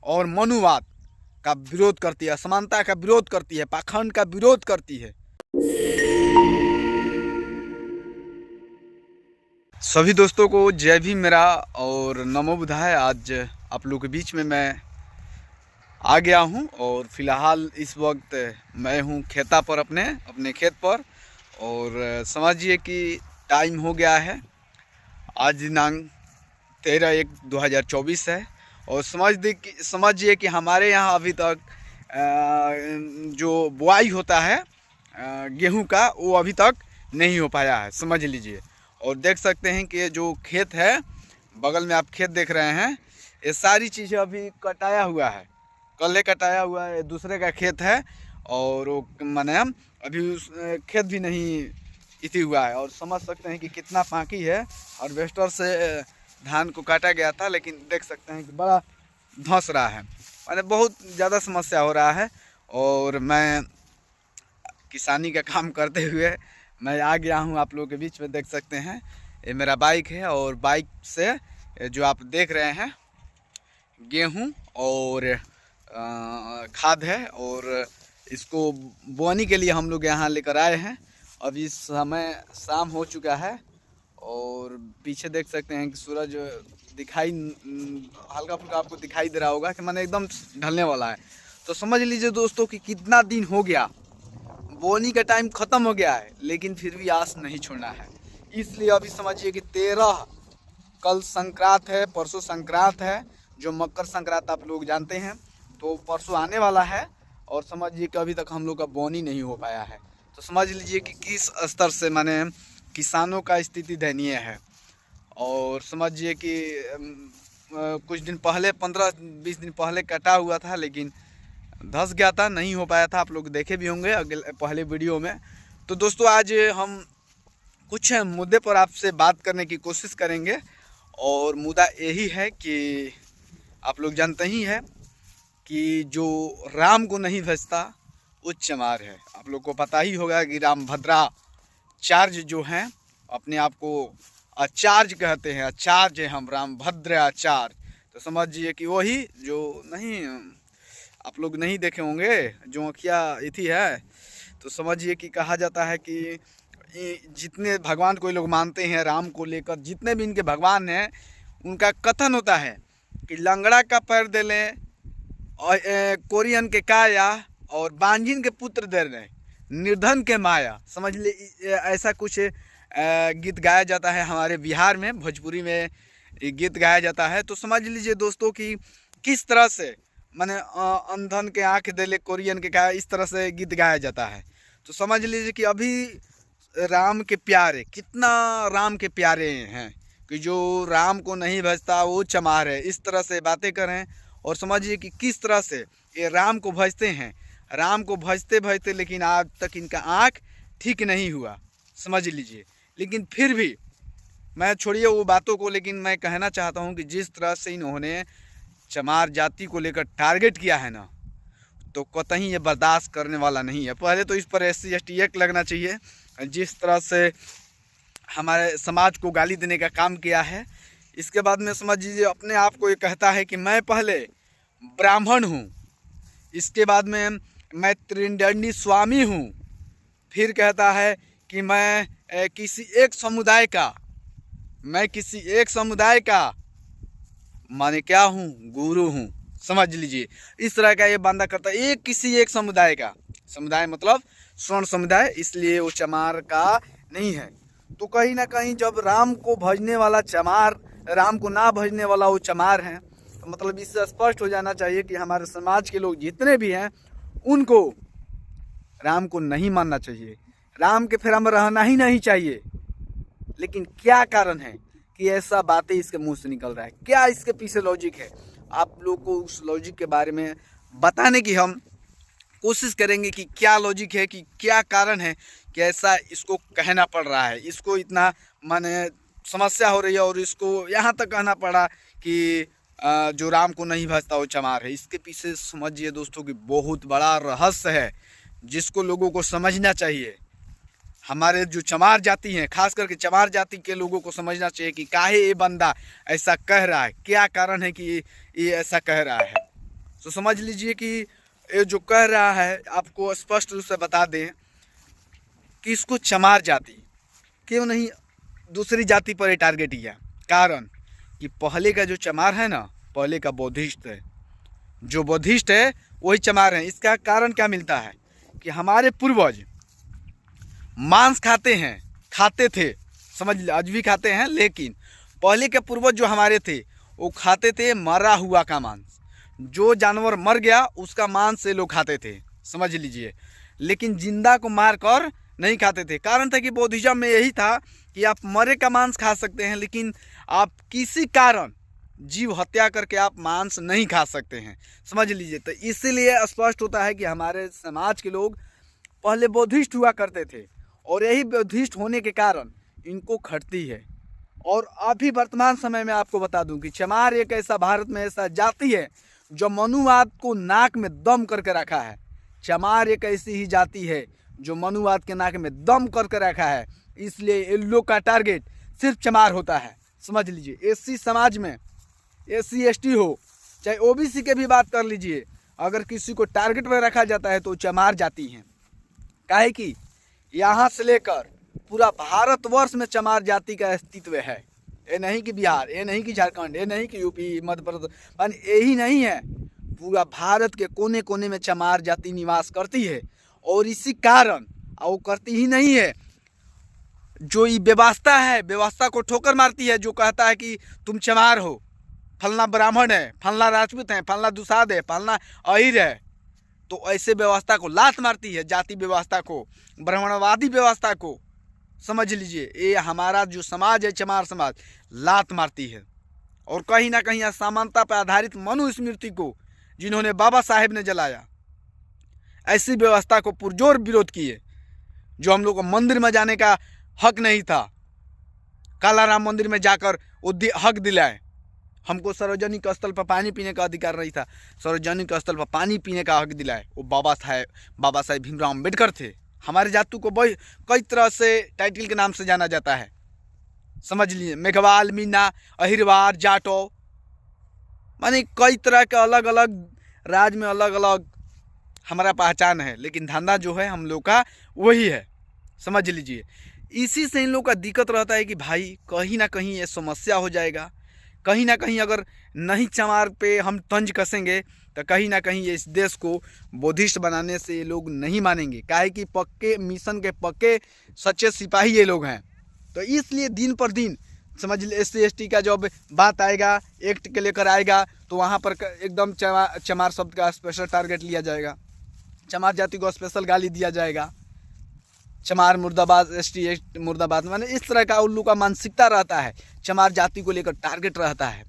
और मनुवाद का विरोध करती है, असमानता का विरोध करती है, पाखंड का विरोध करती है। सभी दोस्तों को जय भीम मेरा और नमो बुद्धाय। आज आप लोगों के बीच में मैं आ गया हूं और फिलहाल इस वक्त मैं हूं खेता पर, अपने खेत पर। और समझिए कि टाइम हो गया है, आज दिनांक 13/1/2024 है। और समझिए कि हमारे यहाँ अभी तक जो बुआई होता है गेहूं का, वो अभी तक नहीं हो पाया है, समझ लीजिए। और देख सकते हैं कि जो खेत है, बगल में आप खेत देख रहे हैं, ये सारी चीज़ें अभी कटाया हुआ है, कल कटाया हुआ है, दूसरे का खेत है। और वो माने अभी उस खेत भी नहीं इति हुआ है। और समझ सकते हैं कि कितना बाकी है। हार्वेस्टर से धान को काटा गया था, लेकिन देख सकते हैं कि बड़ा धंस रहा है, माने बहुत ज़्यादा समस्या हो रहा है। और मैं किसानी का काम करते हुए मैं आ गया हूँ आप लोगों के बीच में। देख सकते हैं ये मेरा बाइक है, और बाइक से जो आप देख रहे हैं गेहूँ और खाद है, और इसको बोने के लिए हम लोग यहाँ लेकर आए हैं। अब इस समय शाम हो चुका है, और पीछे देख सकते हैं कि सूरज दिखाई हल्का फुल्का आपको दिखाई दे रहा होगा कि मैंने एकदम ढलने वाला है। तो समझ लीजिए दोस्तों कि कितना दिन हो गया, बोनी का टाइम ख़त्म हो गया है, लेकिन फिर भी आस नहीं छोड़ना है। इसलिए अभी समझिए कि 13 कल संक्रांत है, परसों संक्रांत है, जो मकर संक्रांत आप लोग जानते हैं, तो परसों आने वाला है। और समझिए कि अभी तक हम लोग का बोनी नहीं हो पाया है। तो समझ लीजिए कि किस स्तर से माने किसानों का स्थिति दयनीय है। और समझिए कि कुछ दिन पहले 15-20 दिन पहले कटा हुआ था, लेकिन धंस गया था, नहीं हो पाया था। आप लोग देखे भी होंगे अगले पहले वीडियो में। तो दोस्तों आज हम कुछ मुद्दे पर आपसे बात करने की कोशिश करेंगे, और मुद्दा यही है कि आप लोग जानते ही हैं कि जो राम को नहीं भेजता वो चमार है। आप लोग को पता ही होगा कि रामभद्राचार्य जो हैं, अपने आप को आचार्य कहते हैं, आचार्य हम रामभद्र आचार्य। तो समझिए कि वही जो नहीं, आप लोग नहीं देखे होंगे, जो अखिया इथी है। तो समझिए कि कहा जाता है कि जितने भगवान को लोग मानते हैं राम को लेकर, जितने भी इनके भगवान हैं, उनका कथन होता है कि लंगड़ा का पैर दे लें, और कोरियन के काया, और बांझिन के पुत्र दे रहे, निर्धन के माया। समझ ले, ऐसा कुछ गीत गाया जाता है हमारे बिहार में, भोजपुरी में गीत गाया जाता है। तो समझ लीजिए दोस्तों कि किस तरह से माने अंधन के आँख दे ले, कोरियन के काया, इस तरह से गीत गाया जाता है। तो समझ लीजिए कि अभी राम के प्यारे, कितना राम के प्यारे हैं कि जो राम को नहीं भजता वो चमार है, इस तरह से बातें करें। और समझिए कि किस तरह से ये राम को भजते हैं, राम को भजते भजते लेकिन आज तक इनका आँख ठीक नहीं हुआ, समझ लीजिए। लेकिन फिर भी मैं छोड़िए वो बातों को, लेकिन मैं कहना चाहता हूँ कि जिस तरह से इन्होंने चमार जाति को लेकर टारगेट किया है ना, तो कतई ये बर्दाश्त करने वाला नहीं है। पहले तो इस पर SC/ST एक्ट लगना चाहिए। जिस तरह से हमारे समाज को गाली देने का काम किया है, इसके बाद में समझ लीजिए अपने आप को ये कहता है कि मैं पहले ब्राह्मण हूँ, इसके बाद में मैं त्रिदंडी स्वामी हूँ, फिर कहता है कि मैं किसी एक समुदाय का माने क्या हूँ, गुरु हूँ, समझ लीजिए। इस तरह का ये बंदा करता है, किसी एक समुदाय का, समुदाय मतलब स्वर्ण समुदाय, इसलिए वो चमार का नहीं है। तो कहीं ना कहीं जब राम को भजने वाला चमार, राम को ना भजने वाला वो चमार है, तो मतलब इससे स्पष्ट हो जाना चाहिए कि हमारे समाज के लोग जितने भी हैं, उनको राम को नहीं मानना चाहिए, राम के फेरा में रहना ही नहीं चाहिए। लेकिन क्या कारण है कि ऐसा बातें इसके मुंह से निकल रहा है, क्या इसके पीछे लॉजिक है, आप लोग को उस लॉजिक के बारे में बताने की हम कोशिश करेंगे कि क्या लॉजिक है, कि क्या कारण है कि ऐसा इसको कहना पड़ रहा है, इसको इतना माने समस्या हो रही है, और इसको यहाँ तक कहना पड़ा कि जो राम को नहीं भजता वो चमार है। इसके पीछे समझिए दोस्तों कि बहुत बड़ा रहस्य है, जिसको लोगों को समझना चाहिए। हमारे जो चमार जाति हैं, खास करके चमार जाति के लोगों को समझना चाहिए कि काहे ये बंदा ऐसा कह रहा है, क्या कारण है कि ये ऐसा कह रहा है। तो समझ लीजिए कि ये जो कह रहा है आपको स्पष्ट रूप से बता दें कि इसको चमार जाति क्यों नहीं दूसरी जाति पर टारगेट किया। कारण कि पहले का जो चमार है ना, पहले का बौद्धिस्ट है, जो बौद्धिस्ट है वही चमार है। इसका कारण क्या मिलता है कि हमारे पूर्वज मांस खाते थे, समझ लीजिए आज भी खाते हैं, लेकिन पहले के पूर्वज जो हमारे थे वो खाते थे मरा हुआ का मांस। जो जानवर मर गया उसका मांस से लोग खाते थे, समझ लीजिए, लेकिन जिंदा को मार कर नहीं खाते थे। कारण था कि बौद्धिज्म में यही था कि आप मरे का मांस खा सकते हैं, लेकिन आप किसी कारण जीव हत्या करके आप मांस नहीं खा सकते हैं, समझ लीजिए। तो इसीलिए स्पष्ट होता है कि हमारे समाज के लोग पहले बौद्धिस्ट हुआ करते थे और यही बौद्धिस्ट होने के कारण इनको खटती है। और अभी वर्तमान समय में आपको बता दूं कि चमार एक ऐसा भारत में ऐसा जाति है जो मनुवाद को नाक में दम करके रखा है। चमार एक ऐसी ही जाति है जो मनुवाद के नाक में दम करके रखा है, इसलिए इन लोग का टारगेट सिर्फ चमार होता है, समझ लीजिए। एससी समाज में SC ST हो चाहे OBC के भी बात कर लीजिए, अगर किसी को टारगेट में रखा जाता है तो चमार जाति हैं। काहे कि यहाँ से लेकर पूरा भारतवर्ष में चमार जाति का अस्तित्व है। ये नहीं कि बिहार, ये नहीं कि झारखंड, ये नहीं कि यूपी, मध्य प्रदेश, यही नहीं है, पूरा भारत के कोने कोने में चमार जाति निवास करती है। और इसी कारण वो करती ही नहीं है, जो ये व्यवस्था है, व्यवस्था को ठोकर मारती है, जो कहता है कि तुम चमार हो, फलना ब्राह्मण है, फलना राजपूत है, फलना दुसाद है, फलना अहिर है, तो ऐसे व्यवस्था को लात मारती है, जाति व्यवस्था को, ब्राह्मणवादी व्यवस्था को, समझ लीजिए। ये हमारा जो समाज है चमार समाज लात मारती है। और कहीं ना कहीं असमानता पर आधारित मनुस्मृति को जिन्होंने बाबा साहेब ने जलाया, ऐसी व्यवस्था को पुरजोर विरोध किए। जो हम लोग को मंदिर में जाने का हक नहीं था, काला राम मंदिर में जाकर वो हक दिलाए। हमको सार्वजनिक स्थल पर पानी पीने का अधिकार नहीं था, सार्वजनिक स्थल पर पानी पीने का हक दिलाए वो बाबा साहेब भीमराव अम्बेडकर थे। हमारे जाति को कई तरह से टाइटल के नाम से जाना जाता है, समझ लीजिए, मेघवाल, मीना, अहिरवार, जाटो, माने कई तरह के अलग अलग राज्य में अलग अलग हमारा पहचान है, लेकिन धंधा जो है हम लोग का वही है, समझ लीजिए। इसी से इन लोग का दिक्कत रहता है कि भाई कहीं ना कहीं ये समस्या हो जाएगा, कहीं ना कहीं अगर नहीं चमार पे हम तंज कसेंगे तो कहीं ना कहीं इस देश को बौद्धिस्ट बनाने से ये लोग नहीं मानेंगे। काहे कि पक्के मिशन के पक्के सच्चे सिपाही ये लोग हैं। तो इसलिए दिन पर दिन समझ लीजिए SC ST का जब बात आएगा, एक्ट के लेकर आएगा, तो वहाँ पर एकदम चमार शब्द का स्पेशल टारगेट लिया जाएगा, चमार जाति को स्पेशल गाली दिया जाएगा, चमार मुर्दाबाद, ST मुर्दाबाद, माने इस तरह का उल्लू का मानसिकता रहता है, चमार जाति को लेकर टारगेट रहता है।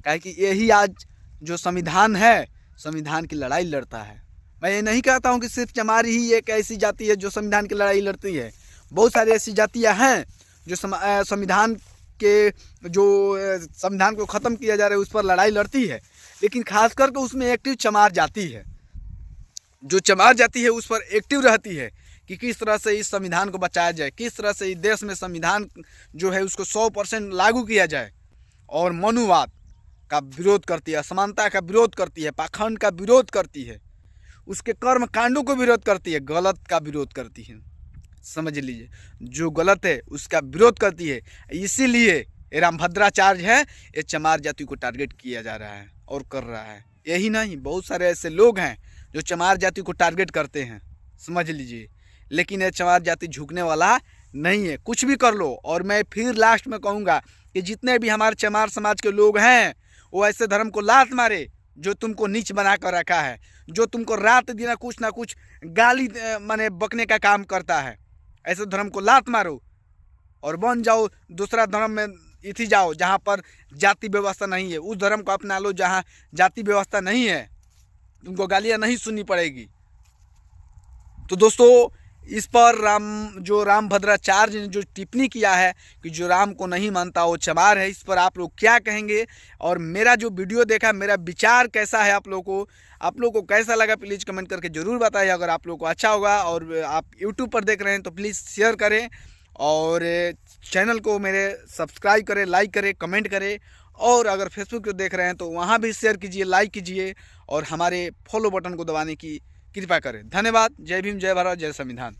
काहे कि यही आज जो संविधान है, संविधान की लड़ाई लड़ता है। मैं ये नहीं कहता हूँ कि सिर्फ चमार ही एक ऐसी जाति है जो संविधान की लड़ाई लड़ती है, बहुत सारी ऐसी जातियाँ हैं जो संविधान को ख़त्म किया जा रहा है उस पर लड़ाई लड़ती है, लेकिन खास करके उसमें एक्टिव चमार जाति है। जो चमार जाति है उस पर एक्टिव रहती है कि किस तरह से इस संविधान को बचाया जाए, किस तरह से इस देश में संविधान जो है उसको 100% लागू किया जाए, और मनुवाद का विरोध करती है, असमानता का विरोध करती है, पाखंड का विरोध करती है, उसके कर्म कांडों को विरोध करती है, गलत का विरोध करती है, समझ लीजिए, जो गलत है उसका विरोध करती है। इसीलिए ये रामभद्राचार्य है, ये चमार जाति को टारगेट किया जा रहा है और कर रहा है। यही नहीं, बहुत सारे ऐसे लोग हैं जो चमार जाति को टारगेट करते हैं, समझ लीजिए, लेकिन ये चमार जाति झुकने वाला नहीं है, कुछ भी कर लो। और मैं फिर लास्ट में कहूँगा कि जितने भी हमारे चमार समाज के लोग हैं वो ऐसे धर्म को लात मारे जो तुमको नीच बना कर रखा है, जो तुमको रात दिन कुछ ना कुछ गाली माने बकने का काम करता है, ऐसे धर्म को लात मारो और बन जाओ दूसरा धर्म में इति जाओ जहाँ पर जाति व्यवस्था नहीं है, उस धर्म को अपना लो जहाँ जाति व्यवस्था नहीं है, तुमको गालियाँ नहीं सुननी पड़ेगी। तो दोस्तों इस पर रामभद्राचार्य ने जो टिप्पणी किया है कि जो राम को नहीं मानता वो चमार है, इस पर आप लोग क्या कहेंगे? और मेरा जो वीडियो देखा, मेरा विचार कैसा है आप लोगों को कैसा लगा प्लीज़ कमेंट करके ज़रूर बताइए। अगर आप लोगों को अच्छा होगा और आप यूट्यूब पर देख रहे हैं तो प्लीज़ शेयर करें और चैनल को मेरे सब्सक्राइब करें, लाइक करें, कमेंट करें। और अगर फेसबुक पर देख रहे हैं तो वहाँ भी शेयर कीजिए, लाइक कीजिए और हमारे फॉलो बटन को दबाने की कृपा करें। धन्यवाद। जय भीम, जय भारत, जय संविधान।